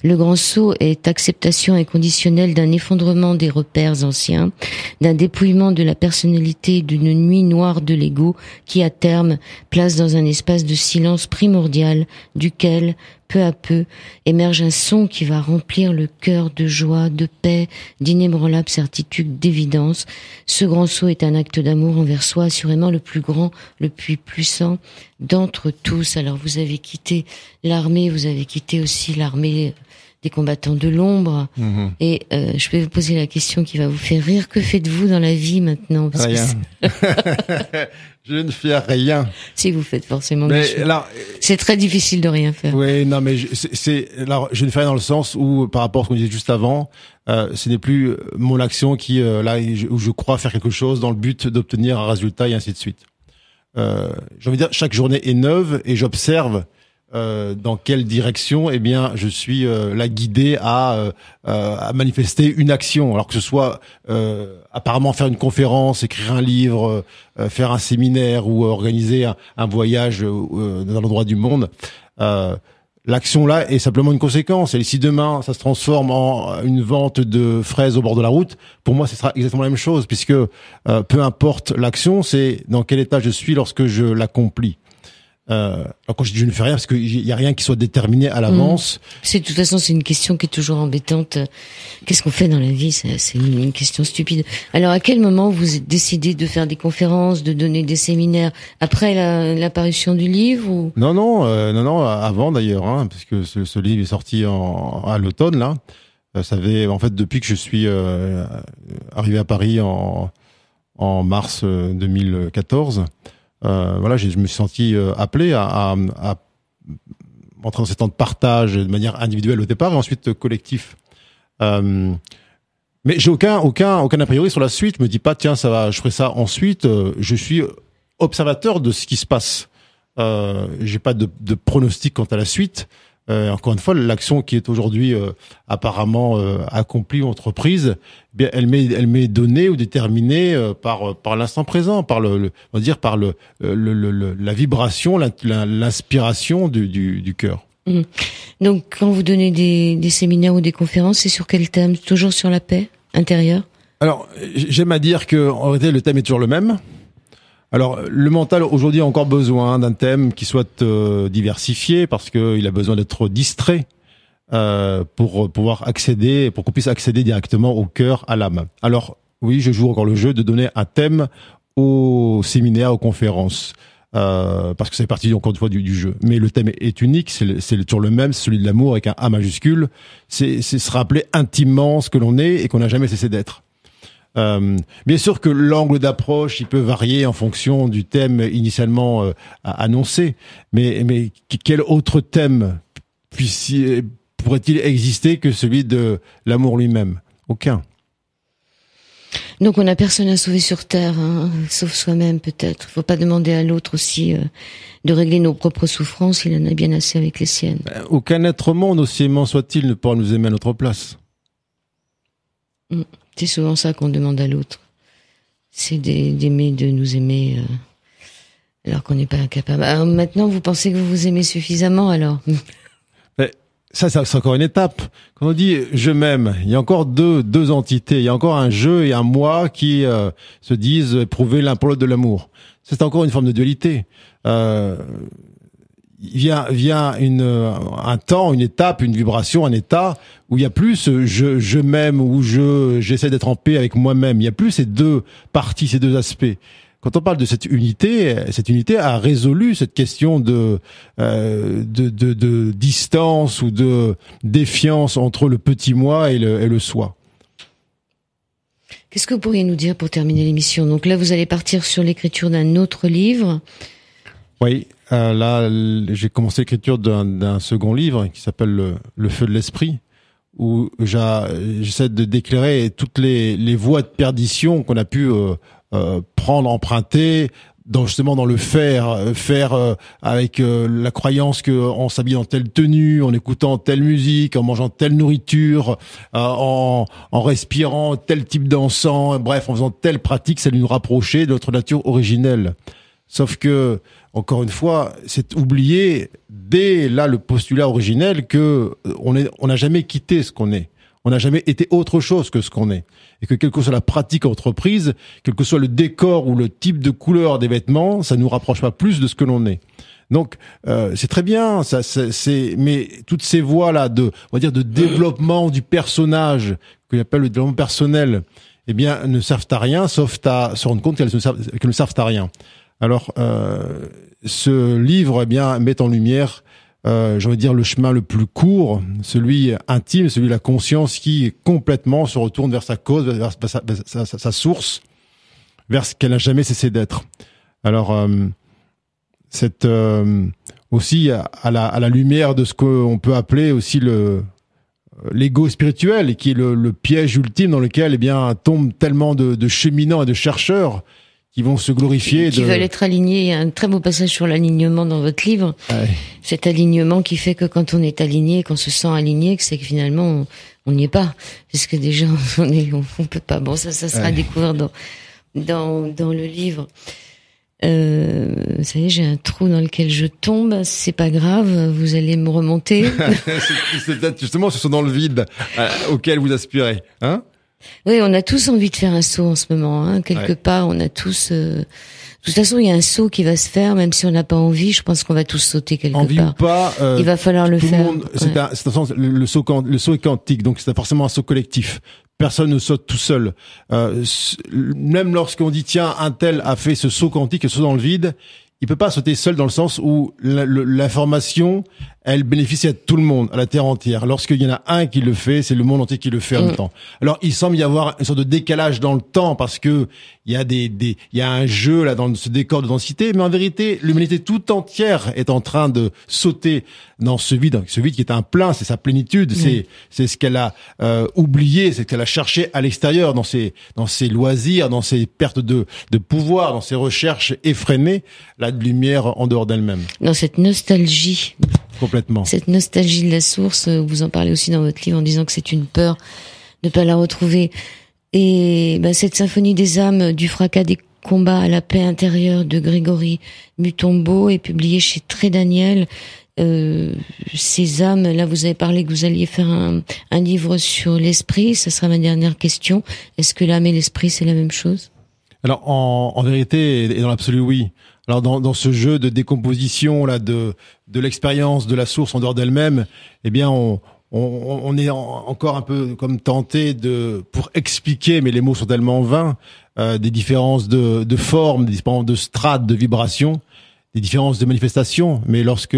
Le grand saut est acceptation inconditionnelle d'un effondrement des repères anciens, d'un dépouillement de la personnalité et d'une nuit noire de l'ego qui à terme place dans un espace de silence primordial duquel peu à peu émerge un son qui va remplir le cœur de joie, de paix, d'inébranlable certitude, d'évidence. Ce grand saut est un acte d'amour envers soi, assurément le plus grand, le plus puissant d'entre tous. Alors vous avez quitté l'armée, vous avez quitté aussi l'armée des combattants de l'ombre. Et je vais vous poser la question qui va vous faire rire. Que faites-vous dans la vie maintenant? Parce rien. Je ne fais rien. Si vous faites forcément mais des choses. là, c'est très difficile de rien faire. Oui, non, mais je ne fais rien dans le sens où, par rapport à ce qu'on disait juste avant, ce n'est plus mon action qui, où je crois faire quelque chose dans le but d'obtenir un résultat et ainsi de suite. J'ai envie de dire, chaque journée est neuve et j'observe dans quelle direction, eh bien, je suis là guidé à manifester une action. Alors que ce soit apparemment faire une conférence, écrire un livre, faire un séminaire ou organiser un voyage dans l'endroit du monde. L'action là est simplement une conséquence. Et si demain ça se transforme en une vente de fraises au bord de la route, pour moi ce sera exactement la même chose, puisque peu importe l'action, c'est dans quel état je suis lorsque je l'accomplis. Alors quand je dis je ne fais rien, parce qu'il y a rien qui soit déterminé à l'avance. C'est de toute façon c'est une question qui est toujours embêtante. Qu'est-ce qu'on fait dans la vie? C'est une question stupide. Alors à quel moment vous décidez de faire des conférences, de donner des séminaires après l'apparition du livre ou... Non, avant d'ailleurs, parce que ce livre est sorti à l'automne là. Ça fait en fait depuis que je suis arrivé à Paris en mars 2014. Voilà, je me suis senti appelé à entrer dans ces temps de partage de manière individuelle au départ et ensuite collectif. Mais j'ai aucun a priori sur la suite. Je me dis pas tiens ça va, je ferai ça ensuite. Je suis observateur de ce qui se passe. J'ai pas de pronostic quant à la suite. Encore une fois, l'action qui est aujourd'hui apparemment accomplie ou entreprise, eh bien, elle m'est donnée ou déterminée par l'instant présent, par on va dire par la vibration, l'inspiration du cœur. Donc, quand vous donnez des séminaires ou des conférences, c'est sur quel thème? Toujours sur la paix intérieure? Alors, j'aime à dire que en réalité, le thème est toujours le même. Alors, le mental aujourd'hui a encore besoin d'un thème qui soit diversifié parce qu'il a besoin d'être distrait pour pouvoir accéder, pour qu'on puisse accéder directement au cœur, à l'âme. Alors, oui, je joue encore le jeu de donner un thème aux séminaires, aux conférences, parce que ça fait partie encore une fois du jeu. Mais le thème est unique, c'est toujours le même, c'est celui de l'amour avec un A majuscule. C'est se rappeler intimement ce que l'on est et qu'on n'a jamais cessé d'être. Bien sûr que l'angle d'approche il peut varier en fonction du thème initialement annoncé, mais quel autre thème pourrait-il exister que celui de l'amour lui-même? Aucun. Donc on n'a personne à sauver sur terre, sauf soi-même peut-être. Faut pas demander à l'autre aussi de régler nos propres souffrances, il en a bien assez avec les siennes. Aucun être au monde, aussi aimant soit-il, ne pourra nous aimer à notre place. C'est souvent ça qu'on demande à l'autre. C'est d'aimer, de nous aimer, alors qu'on n'est pas incapable. Alors maintenant, vous pensez que vous vous aimez suffisamment, alors? Mais ça, c'est encore une étape. Quand on dit « je m'aime », il y a encore deux entités. Il y a encore un je et un moi qui se disent éprouver l'un pour l'autre de l'amour. C'est encore une forme de dualité. Vient un temps, une étape, une vibration, un état où il y a plus ce je m'aime ou j'essaie d'être en paix avec moi-même. Il y a plus ces deux parties, ces deux aspects. quand on parle de cette unité a résolu cette question de distance ou de défiance entre le petit moi et le soi. Qu'est-ce que vous pourriez nous dire pour terminer l'émission? Donc là, vous allez partir sur l'écriture d'un autre livre. Oui, là, j'ai commencé l'écriture d'un second livre qui s'appelle Le feu de l'esprit, où j'essaie d'éclairer toutes les voies de perdition qu'on a pu emprunter, justement dans le faire avec la croyance que en s'habillant en telle tenue, en écoutant telle musique, en mangeant telle nourriture, en respirant tel type d'encens, bref, en faisant telle pratique, ça nous rapprochait de notre nature originelle. Sauf que, encore une fois, c'est oublier dès là le postulat originel que on n'a jamais quitté ce qu'on est. On n'a jamais été autre chose que ce qu'on est. Et que quelle que soit la pratique entreprise, quel que soit le décor ou le type de couleur des vêtements, ça nous rapproche pas plus de ce que l'on est. Donc, c'est très bien, mais toutes ces voies-là on va dire, de développement du personnage, que j'appelle le développement personnel, eh bien, ne servent à rien, sauf à se rendre compte qu'elles ne servent à rien. Alors, ce livre, eh bien, met en lumière, j'ai envie de dire, le chemin le plus court, celui intime, celui de la conscience qui complètement se retourne vers sa cause, vers sa source, vers ce qu'elle n'a jamais cessé d'être. Alors, c'est aussi à la lumière de ce qu'on peut appeler aussi l'ego spirituel, et qui est le piège ultime dans lequel, eh bien, tombent tellement de cheminants et de chercheurs qui vont se glorifier. Qui veulent être alignés. Il y a un très beau passage sur l'alignement dans votre livre. Ouais. Cet alignement qui fait que quand on est aligné, qu'on se sent aligné, que c'est que finalement on n'y est pas. Parce que déjà on peut pas. Bon, ça sera à découvrir dans le livre. Ça y est, j'ai un trou dans lequel je tombe. C'est pas grave, vous allez me remonter. c'est peut-être justement ce sont dans le vide auquel vous aspirez, hein? Oui, on a tous envie de faire un saut en ce moment, hein. Quelque part, on a tous. De toute façon, il y a un saut qui va se faire, même si on n'a pas envie. Je pense qu'on va tous sauter quelque part. Envie ou pas, il va falloir le faire. Le saut est quantique, donc c'est forcément un saut collectif. Personne ne saute tout seul. Même lorsqu'on dit tiens, un tel a fait ce saut quantique, ce saut dans le vide, il peut pas sauter seul dans le sens où l'information, elle bénéficie à tout le monde, à la terre entière. Lorsqu'il y en a un qui le fait, c'est le monde entier qui le fait en même temps. Alors, il semble y avoir une sorte de décalage dans le temps parce que il y a un jeu là dans ce décor de densité, mais en vérité, l'humanité tout entière est en train de sauter dans ce vide qui est un plein, c'est sa plénitude, c'est ce qu'elle a oublié, c'est ce qu'elle a cherché à l'extérieur dans ses loisirs, dans ses pertes de pouvoir, dans ses recherches effrénées, la lumière en dehors d'elle-même. Dans cette nostalgie. Complètement. Cette nostalgie de la source, vous en parlez aussi dans votre livre en disant que c'est une peur de ne pas la retrouver. Et cette symphonie des âmes, du fracas des combats à la paix intérieure de Grégory Mutombo est publiée chez Très Daniel. Ces âmes, là vous avez parlé que vous alliez faire un livre sur l'esprit, ça sera ma dernière question. Est-ce que l'âme et l'esprit c'est la même chose? Alors en vérité et dans l'absolu oui. Alors dans ce jeu de décomposition là de l'expérience de la source en dehors d'elle-même, eh bien on est encore un peu comme tenté pour expliquer, mais les mots sont tellement vains, des différences de forme, des différences de strates, de vibrations, des différences de manifestations. Mais lorsque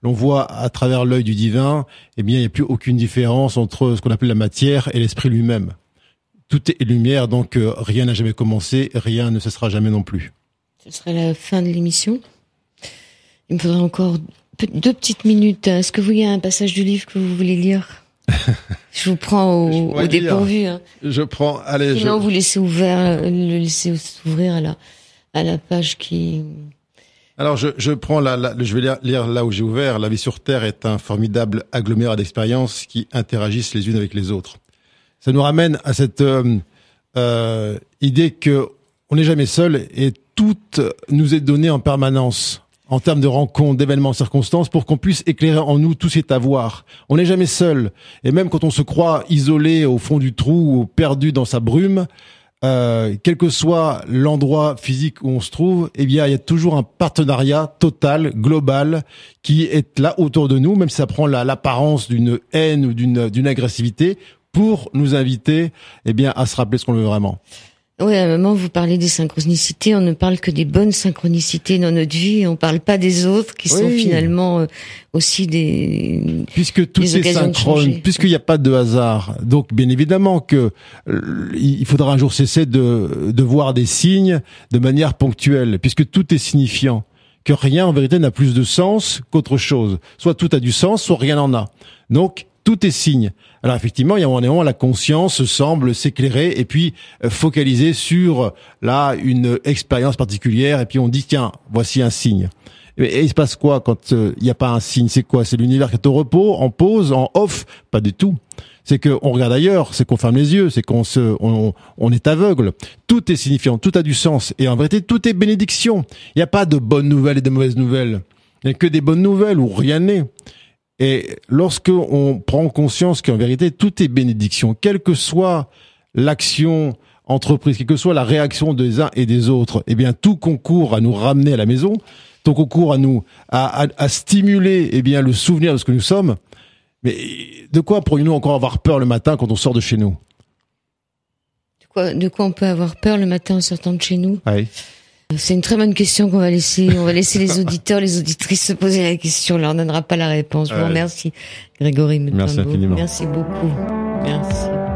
l'on voit à travers l'œil du divin, eh bien il n'y a plus aucune différence entre ce qu'on appelle la matière et l'esprit lui-même. Tout est lumière, donc rien n'a jamais commencé, rien ne cessera jamais non plus. Ce serait la fin de l'émission. Il me faudra encore 2 petites minutes. Est-ce que vous y a un passage du livre que vous voulez lire? Je vous prends au dépourvu. Hein. Je prends. Allez. Sinon, vous laissez le laissez s'ouvrir à la page qui. Alors, je prends je vais lire là où j'ai ouvert. La vie sur Terre est un formidable agglomérat d'expériences qui interagissent les unes avec les autres. Ça nous ramène à cette idée que on n'est jamais seul et tout nous est donné en permanence en termes de rencontres, d'événements, de circonstances pour qu'on puisse éclairer en nous tout cet avoir. On n'est jamais seul. Et même quand on se croit isolé au fond du trou ou perdu dans sa brume, quel que soit l'endroit physique où on se trouve, eh bien, il y a toujours un partenariat total, global, qui est là autour de nous, même si ça prend l'apparence d'une haine ou d'une agressivité, pour nous inviter, eh bien, à se rappeler ce qu'on veut vraiment. Oui, à un moment, vous parlez des synchronicités. On ne parle que des bonnes synchronicités dans notre vie. On parle pas des autres qui sont finalement aussi des. Puisque tout est synchrone, puisqu'il n'y a pas de hasard. Donc, bien évidemment que il faudra un jour cesser de voir des signes de manière ponctuelle, puisque tout est signifiant. Que rien, en vérité, n'a plus de sens qu'autre chose. Soit tout a du sens, soit rien n'en a. Donc, tout est signe. Alors effectivement, il y a un moment, la conscience semble s'éclairer et puis focaliser sur là une expérience particulière et puis on dit tiens, voici un signe. Et il se passe quoi quand il n'y a pas un signe? C'est quoi? C'est l'univers qui est au repos, en pause, en off? Pas du tout. C'est qu'on regarde ailleurs, c'est qu'on ferme les yeux, c'est qu'on on est aveugle. Tout est signifiant, tout a du sens et en vérité tout est bénédiction. Il n'y a pas de bonnes nouvelles et de mauvaises nouvelles. Il n'y a que des bonnes nouvelles où rien n'est. Et lorsque on prend conscience qu'en vérité tout est bénédiction, quelle que soit l'action entreprise, quelle que soit la réaction des uns et des autres, eh bien tout concourt à nous ramener à la maison, tout concourt à nous à stimuler eh bien le souvenir de ce que nous sommes. Mais de quoi pourrions-nous encore avoir peur le matin quand on sort de chez nous? De quoi on peut avoir peur le matin en sortant de chez nous? Oui. C'est une très bonne question qu'on va laisser. On va laisser les auditeurs, les auditrices se poser la question. On leur donnera pas la réponse. Je vous remercie, Grégory Mutombo. Merci infiniment. Merci beaucoup. Merci.